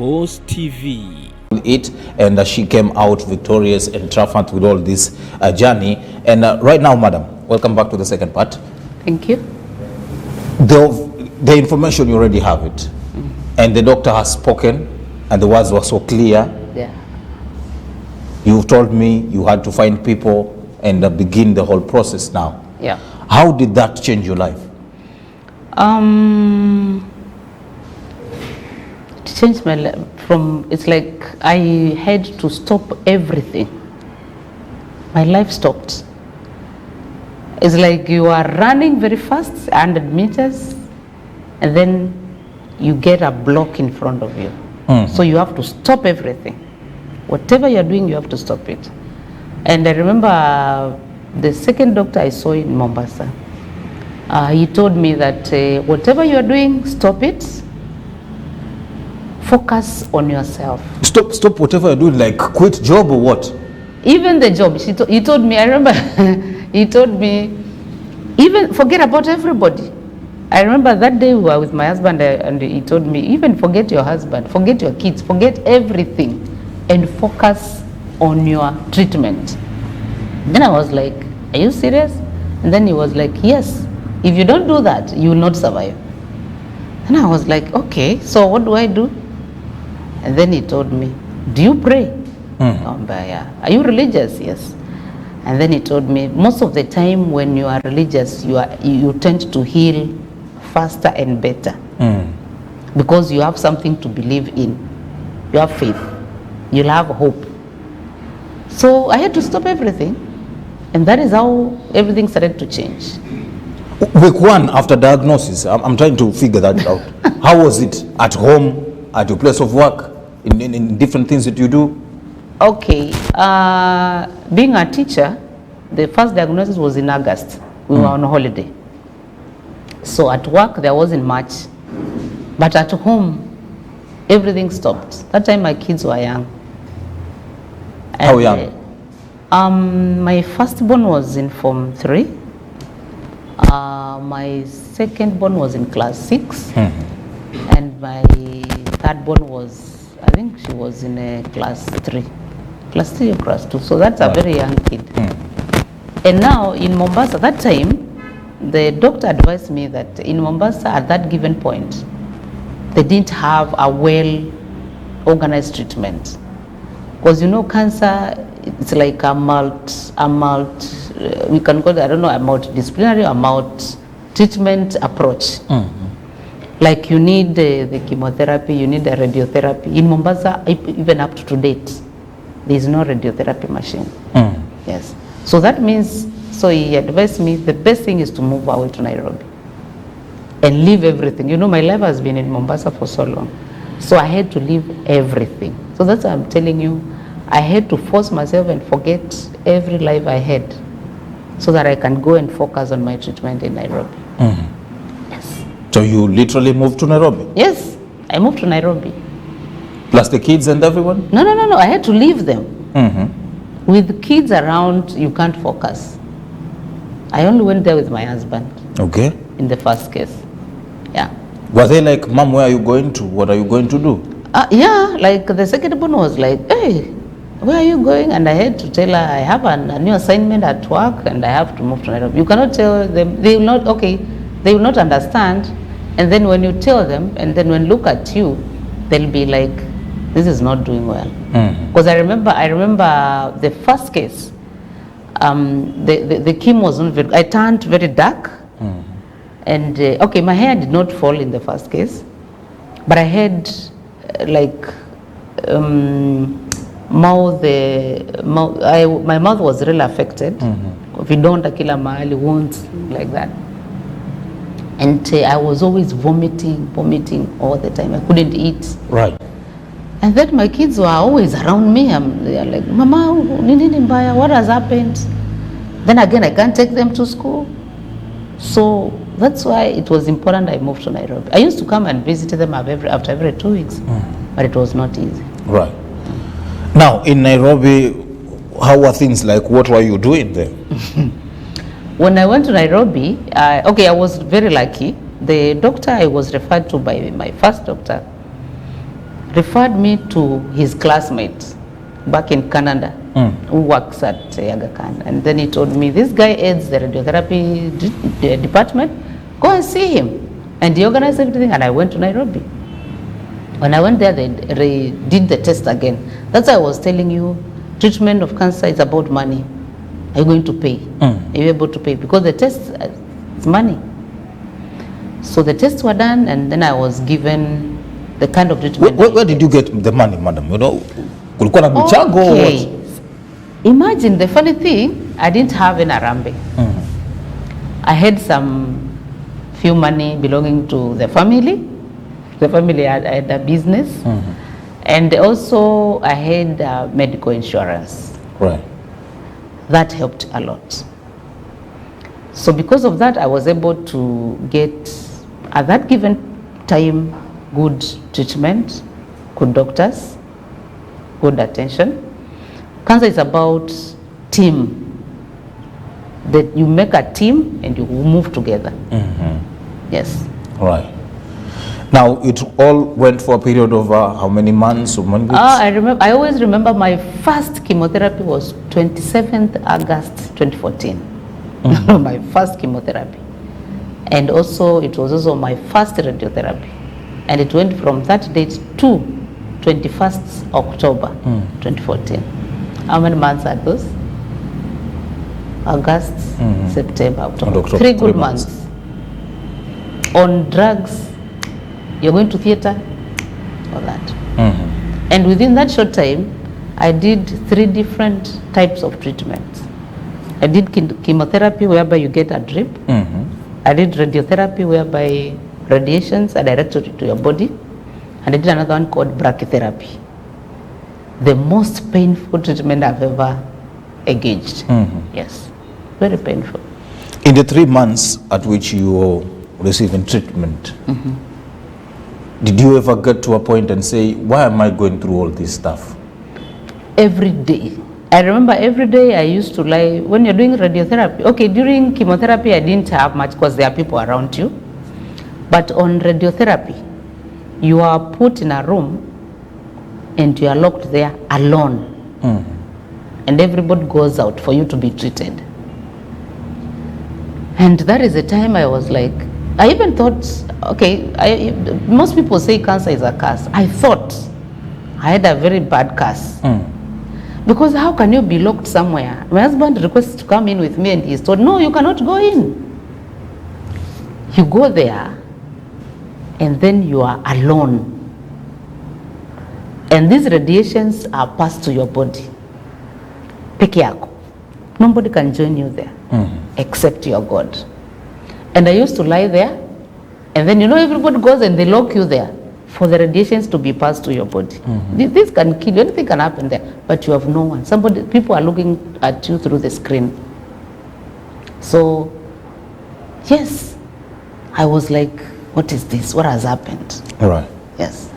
Boss TV. It and she came out victorious and triumphant with all this journey. And right now, madam, welcome back to the second part. Thank you. The information, you already have it, and the doctor has spoken, and the words were so clear. Yeah. You've told me you had to find people and begin the whole process now. Yeah. How did that change your life? It changed my life from, it's like I had to stop everything. My life stopped. It's like you are running very fast, 100 meters, and then you get a block in front of you. So you have to stop everything. Whatever you're doing, you have to stop it. And I remember the second doctor I saw in Mombasa, he told me that whatever you're doing, stop it. Focus on yourself. Stop whatever you're doing, like quit job or what? Even the job, he told me, I remember, he told me, even forget about everybody. I remember that day we were with my husband and he told me, even forget your husband, forget your kids, forget everything and focus on your treatment. Then I was like, are you serious? And then he was like, yes, if you don't do that, you will not survive. And I was like, okay, so what do I do? And then he told me, do you pray? Are you religious? Yes. And then he told me, most of the time when you are religious, you tend to heal faster and better because you have something to believe in. You have faith. You'll have hope. So I had to stop everything, and that is how everything started to change. Week one after diagnosis, I'm trying to figure that out. How was it at home, at your place of work, in different things that you do? Okay, being a teacher, the first diagnosis was in August. We were on holiday. So at work there wasn't much, but at home everything stopped. That time my kids were young. How young? My firstborn was in Form 3. My secondborn was in class 6. And my thirdborn was, I think she was in class 3. Class 3 or class 2. So that's a very young kid. And now in Mombasa, that time, the doctor advised me that in Mombasa at that given point, they didn't have a well-organized treatment. Because you know, cancer, it's like we can call it, I don't know, a multidisciplinary treatment approach. Like you need the chemotherapy, you need the radiotherapy. In Mombasa, even up to date, there is no radiotherapy machine. Yes. So that means, so he advised me, the best thing is to move away to Nairobi and leave everything. You know, my life has been in Mombasa for so long. So I had to leave everything. So that's why I'm telling you, I had to force myself and forget every life I had so that I can go and focus on my treatment in Nairobi. Yes. So you literally moved to Nairobi? Yes, I moved to Nairobi. Plus the kids and everyone? No, I had to leave them. With kids around, you can't focus. I only went there with my husband. Okay. In the first case. Yeah. Were they like, Mom, where are you going to? What are you going to do? Yeah, like the second one was like, hey, where are you going? And I had to tell her, I have a new assignment at work and I have to move to Nairobi. You cannot tell them, they will not, they will not understand. And then when you tell them, and then when look at you, they'll be like, this is not doing well. Because I remember the first case, the chemo was not very, I turned very dark. And my hair did not fall in the first case, but I had my mouth was really affected. Vidonda kila mahali, wounds like that. And I was always vomiting all the time. I couldn't eat. Right. And then my kids were always around me. They're like, Mama, nini mbaya? What has happened? Then again, I can't take them to school. So that's why it was important I moved to Nairobi. I used to come and visit them after every 2 weeks, but it was not easy. Right. Now, in Nairobi, how were things like? What were you doing there? When I went to Nairobi, I was very lucky. The doctor I was referred to by my first doctor, referred me to his classmate back in Canada who works at Aga Khan. And then he told me, this guy heads the radiotherapy department, go and see him. And he organized everything, and I went to Nairobi. When I went there, they did the test again. That's why I was telling you, treatment of cancer is about money. Are you going to pay? Are you able to pay? Because the test is money. So the tests were done, and then I was given the kind of treatment. Where did you get the money, madam? You know, kulikuwa na michango or what? Imagine, the funny thing, I didn't have an arambe. I had some few money belonging to the family. The family had a business. And also I had medical insurance. Right. That helped a lot. So because of that, I was able to get, at that given time, good treatment, good doctors, good attention. Cancer is about team. That you make a team and you move together. Yes. Right. Now, it all went for a period of how many months or months? I always remember my first chemotherapy was 27th August 2014. My first chemotherapy. And also, it was also my first radiotherapy. And it went from that date to 21st October 2014. How many months are those? August, September, October. 3 good months. On drugs, you're going to theater, all that. And within that short time, I did 3 different types of treatments. I did chemotherapy, whereby you get a drip. I did radiotherapy, whereby radiations are directed to your body. And I did another one called brachytherapy. The most painful treatment I've ever engaged. Yes, very painful. In the 3 months at which you were receiving treatment, did you ever get to a point and say, why am I going through all this stuff? Every day. I remember every day I used to lie. When you're doing radiotherapy, okay, during chemotherapy I didn't have much because there are people around you. But on radiotherapy, you are put in a room and you are locked there alone. And everybody goes out for you to be treated. And that is the time I was like, I even thought, okay, most people say cancer is a curse. I thought I had a very bad curse. Because how can you be locked somewhere? My husband requests to come in with me and he's told, no, you cannot go in. You go there and then you are alone. And these radiations are passed to your body. Peke yako. Nobody can join you there except your God. And I used to lie there, and then everybody goes and they lock you there for the radiations to be passed to your body. This can kill you, anything can happen there, but you have no one. People are looking at you through the screen. So, yes, I was like, what is this? What has happened? All right. Yes.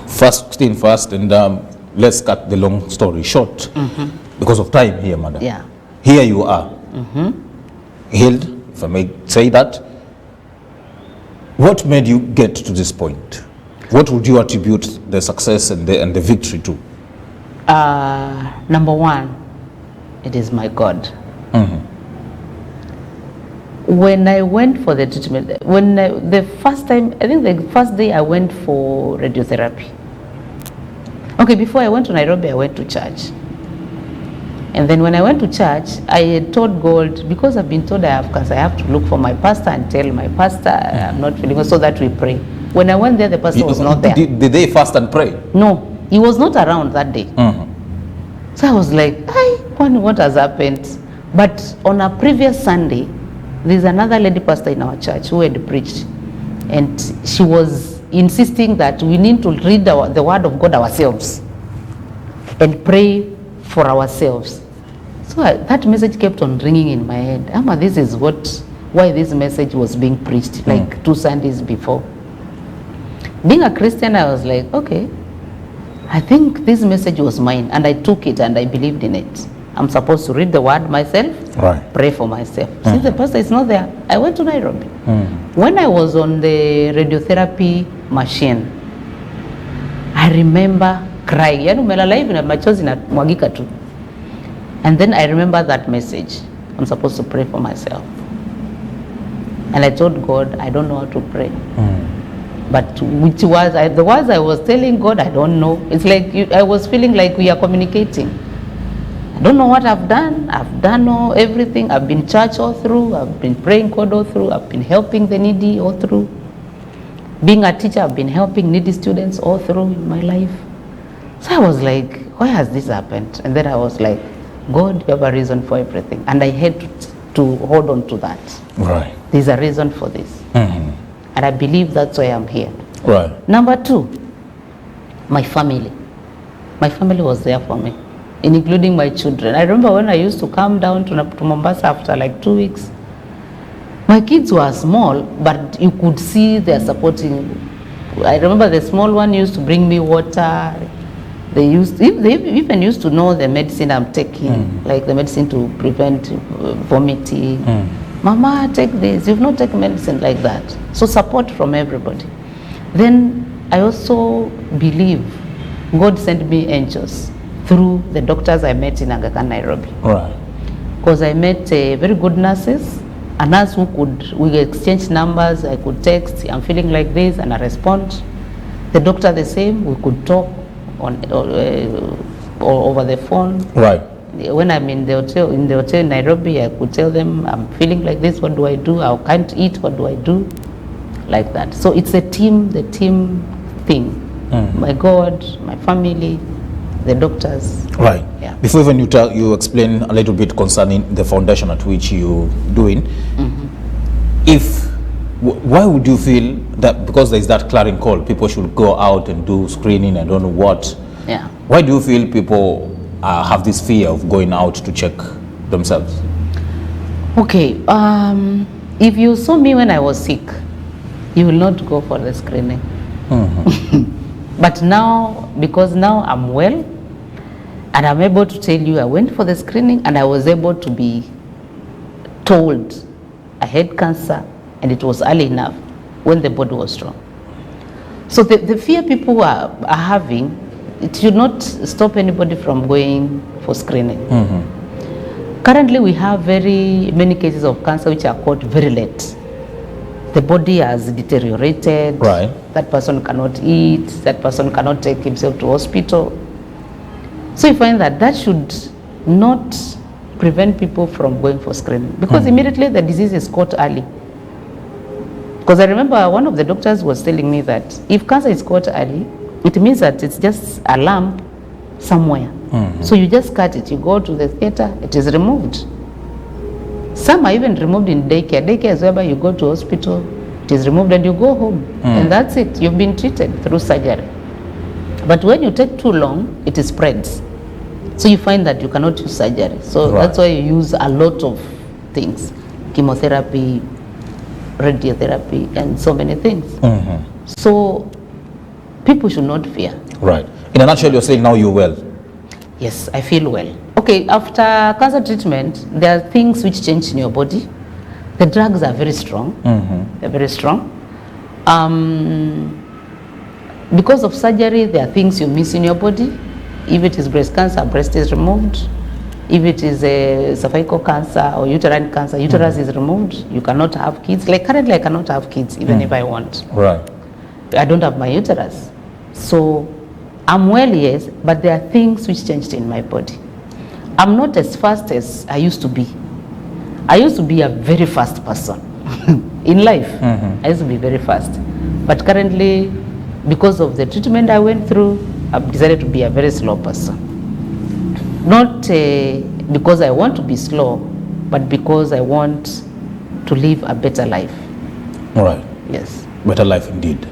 First thing first, and let's cut the long story short because of time here, madam. Yeah. Here you are, healed, if I may say that. What made you get to this point? What would you attribute the success and the victory to? Number one, it is my God. When I went for the treatment, the first time, I think the first day I went for radiotherapy. Okay, before I went to Nairobi, I went to church. And then when I went to church, I had told God, because I've been told I have cancer, I have to look for my pastor and tell my pastor I'm not feeling well, so that we pray. When I went there, the pastor was not there. Did they fast and pray? No, he was not around that day. So I was like, what has happened? But on a previous Sunday, there's another lady pastor in our church who had preached. And she was insisting that we need to read the word of God ourselves and pray for ourselves. So that message kept on ringing in my head. This is why this message was being preached like 2 Sundays before. Being a Christian, I was like, okay, I think this message was mine, and I took it and I believed in it. I'm supposed to read the word myself, pray for myself. Since the pastor is not there, I went to Nairobi. When I was on the radiotherapy machine, I remember crying. Yani umelala hivi na machozi na mwagika tu. And then I remember that message. I'm supposed to pray for myself. And I told God, I don't know how to pray. But which was, the words I was telling God, I don't know. It's like I was feeling like we are communicating. I don't know what I've done. I've done everything. I've been church all through. I've been praying God all through. I've been helping the needy all through. Being a teacher, I've been helping needy students all through in my life. So I was like, why has this happened? And then I was like, God, you have a reason for everything. And I had to hold on to that. Right. There's a reason for this. And I believe that's why I'm here. Right. Number two, my family. My family was there for me, including my children. I remember when I used to come down to Mombasa after like 2 weeks. My kids were small, but you could see they're supporting. I remember the small one used to bring me water. They even used to know the medicine I'm taking, like the medicine to prevent vomiting. Mama, take this. You've not taken medicine like that. So support from everybody. Then I also believe God sent me angels through the doctors I met in Aga Khan, Nairobi. Right. Because I met very good nurses, a nurse we exchange numbers. I could text, I'm feeling like this, and I respond. The doctor the same, we could talk on or over the phone. Right. When I'm in the hotel in Nairobi, I could tell them I'm feeling like this. What do I do? I can't eat. What do I do? Like that. So it's the team thing. My God, my family, the doctors. Right. Yeah. Before even you explain a little bit concerning the foundation at which you doing, why would you feel that because there is that clarion call, people should go out and do screening? I don't know what. Yeah. Why do you feel people have this fear of going out to check themselves? Okay. If you saw me when I was sick, you will not go for the screening. But now, because now I'm well, and I'm able to tell you I went for the screening and I was able to be told I had cancer and it was early enough when the body was strong. So the fear people are having, it should not stop anybody from going for screening. Currently we have very many cases of cancer which are caught very late. The body has deteriorated. Right. That person cannot eat. That person cannot take himself to hospital. So you find that should not prevent people from going for screening, because immediately the disease is caught early. Because I remember one of the doctors was telling me that if cancer is caught early, it means that it's just a lump somewhere. So you just cut it, you go to the theater, it is removed. Some are even removed in daycare. Daycare is whereby you go to hospital, it is removed and you go home. And that's it. You've been treated through surgery. But when you take too long, it spreads. So you find that you cannot use surgery. So that's why you use a lot of things. Chemotherapy, radiotherapy, and so many things. So people should not fear. Right. In a nutshell, you're saying now you're well. Yes, I feel well. Okay, after cancer treatment, there are things which change in your body. The drugs are very strong. They're very strong. Because of surgery, there are things you miss in your body. If it is breast cancer, breast is removed. If it is a cervical cancer or uterine cancer, uterus is removed. You cannot have kids. Like currently, I cannot have kids even if I want. Right. I don't have my uterus. So I'm well, yes, but there are things which changed in my body. I'm not as fast as I used to be. I used to be a very fast person in life. I used to be very fast. But currently, because of the treatment I went through, I've decided to be a very slow person. Not because I want to be slow, but because I want to live a better life. All right. Yes. Better life indeed.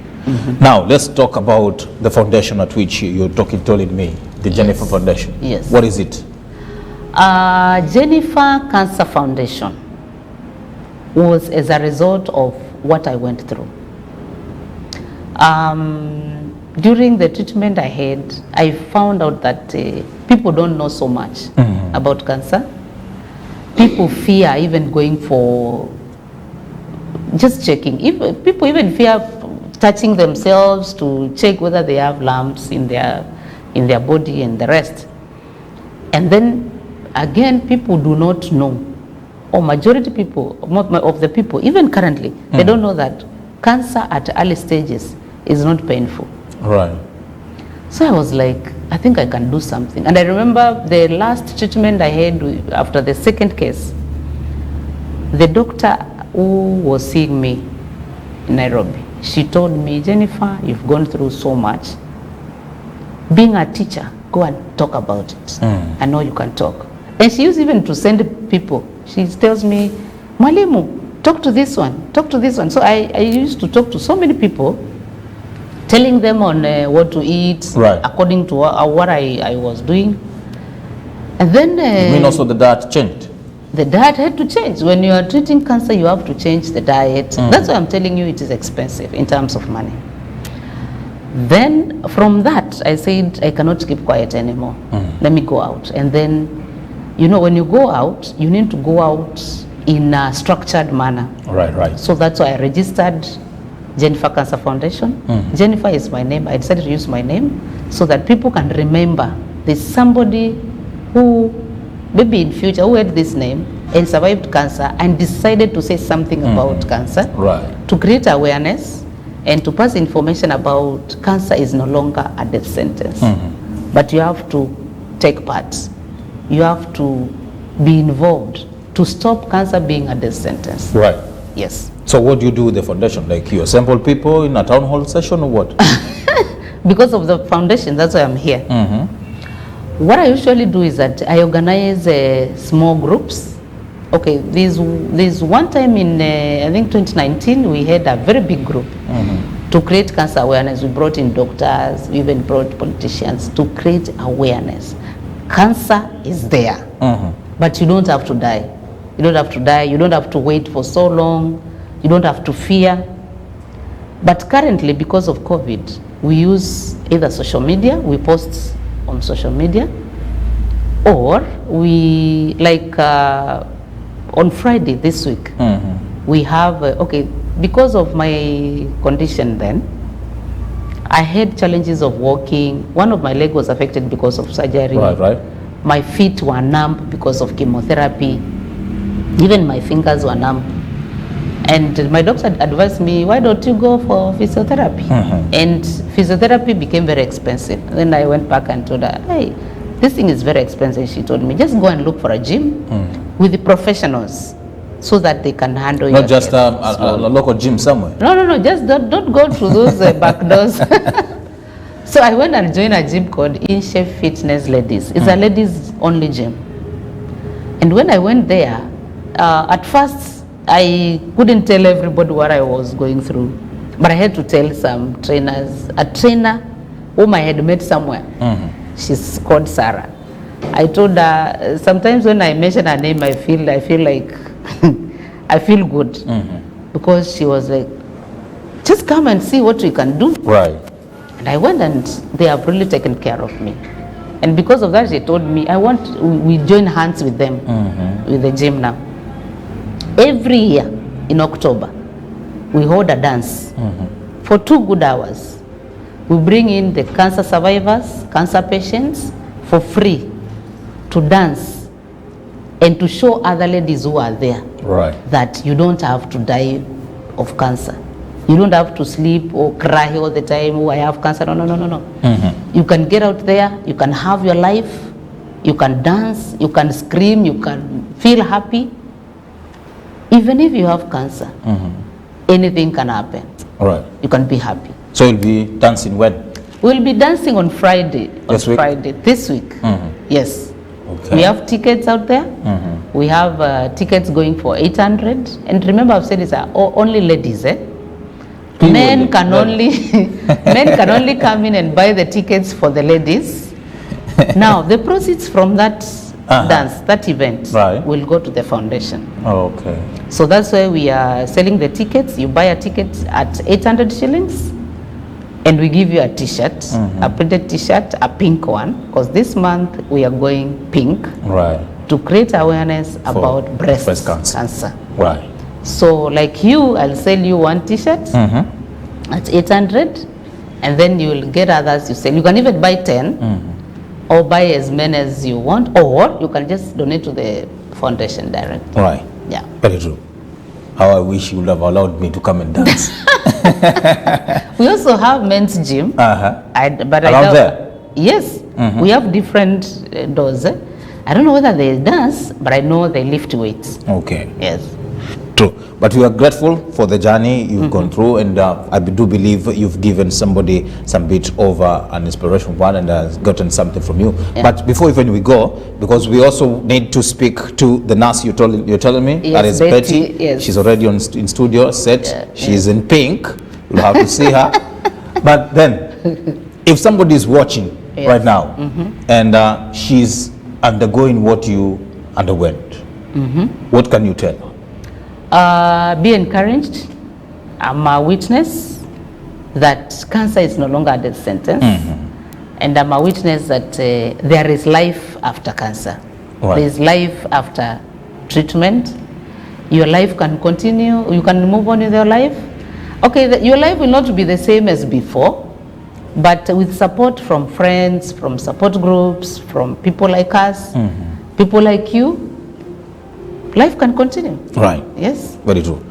Now, let's talk about the foundation at which you're telling me, the Jennifer Foundation. Yes. What is it? Jennifer Cancer Foundation was as a result of what I went through. During the treatment I had, I found out that people don't know so much about cancer. People fear even going for just checking. People even fear touching themselves to check whether they have lumps in their body and the rest. And then again, people do not know, or majority people of the people, even currently, they don't know that cancer at early stages is not painful. Right. So I was like, I think I can do something. And I remember the last treatment I had after the second case, the doctor who was seeing me in Nairobi, she told me, Jennifer, you've gone through so much. Being a teacher, go and talk about it. I know you can talk. And she used even to send people. She tells me, Mwalimu, talk to this one, talk to this one. So I used to talk to so many people, telling them on what to eat, right, according to what I was doing. And then... you mean also the diet changed? The diet had to change. When you are treating cancer, you have to change the diet. That's why I'm telling you it is expensive in terms of money. Then from that, I said, I cannot keep quiet anymore. Let me go out. And then, you know, when you go out, you need to go out in a structured manner. Right, right. So that's why I registered Jennifer Cancer Foundation. Jennifer is my name. I decided to use my name so that people can remember there's somebody who, maybe in future, who had this name and survived cancer and decided to say something about cancer, right, to create awareness and to pass information about cancer is no longer a death sentence. But you have to take part. You have to be involved to stop cancer being a death sentence. Right. Yes. So what do you do with the foundation? Like you assemble people in a town hall session or what? Because of the foundation, that's why I'm here. What I usually do is that I organize small groups. Okay, there's one time in, I think 2019, we had a very big group to create cancer awareness. We brought in doctors, we even brought politicians to create awareness. Cancer is there, but you don't have to die. You don't have to die, you don't have to wait for so long, you don't have to fear. But currently, because of COVID, we use either social media, we post on social media, or we, like on Friday this week, we have, okay, because of my condition then, I had challenges of walking. One of my legs was affected because of surgery. Right, right. My feet were numb because of chemotherapy. Even my fingers were numb. And my doctor advised me, why don't you go for physiotherapy? And physiotherapy became very expensive. Then I went back and told her, hey, this thing is very expensive. She told me, just go and look for a gym with the professionals so that they can handle your Not just a local gym somewhere. No, just don't go through those back doors. So I went and joined a gym called In Shape Fitness Ladies. It's a ladies only gym. And when I went there, at first I couldn't tell everybody what I was going through, but I had to tell some trainers. A trainer whom I had met somewhere, she's called Sarah. I told her, sometimes when I mention her name, I feel like I feel good, because she was like, just come and see what we can do. Right. And I went, and they have really taken care of me. And because of that, she told me, we join hands with them, with the gym now. Every year in October, we hold a dance for 2 good hours. We bring in the cancer survivors, cancer patients, for free to dance and to show other ladies who are there, right, that you don't have to die of cancer. You don't have to sleep or cry all the time, oh, I have cancer. No. You can get out there, you can have your life, you can dance, you can scream, you can feel happy. Even if you have cancer, anything can happen. Right. You can be happy. So you'll be dancing when? We'll be dancing on Friday. This week? This week. Yes. Okay. We have tickets out there. We have tickets going for 800. And remember, I've said it's only ladies, Men can only come in and buy the tickets for the ladies. Now, the proceeds from that dance, that event, will go to the foundation. Oh, okay. So that's why we are selling the tickets. You buy a ticket at 800 shillings, and we give you a t-shirt, a printed t-shirt, a pink one, because this month we are going pink, right, to create awareness about breast cancer. Right. So like you, I'll sell you one t-shirt, That's 800, and then you will get others. You sell. You can even buy 10, or buy as many as you want, or you can just donate to the foundation directly. Right. Yeah. Very true. How I wish you would have allowed me to come and dance. We also have men's gym. But Around there? Yes. We have different doors. I don't know whether they dance, but I know they lift weights. Okay. Yes. True. But we are grateful for the journey you've gone through, and I do believe you've given somebody some bit of an inspiration one and has gotten something from you. Yeah. But before even we go, because we also need to speak to the nurse you're telling me, yes, that is Betty. Yes. She's already in studio set. Yeah, She's in pink. You'll have to see her. But then, if somebody is watching right now and she's undergoing what you underwent, what can you tell her? Be encouraged. I'm a witness that cancer is no longer a death sentence. And I'm a witness that there is life after cancer. Right. There is life after treatment. Your life can continue. You can move on with your life. Okay, your life will not be the same as before, but with support from friends, from support groups, from people like us, people like you, life can continue. Right. Yes. Very true.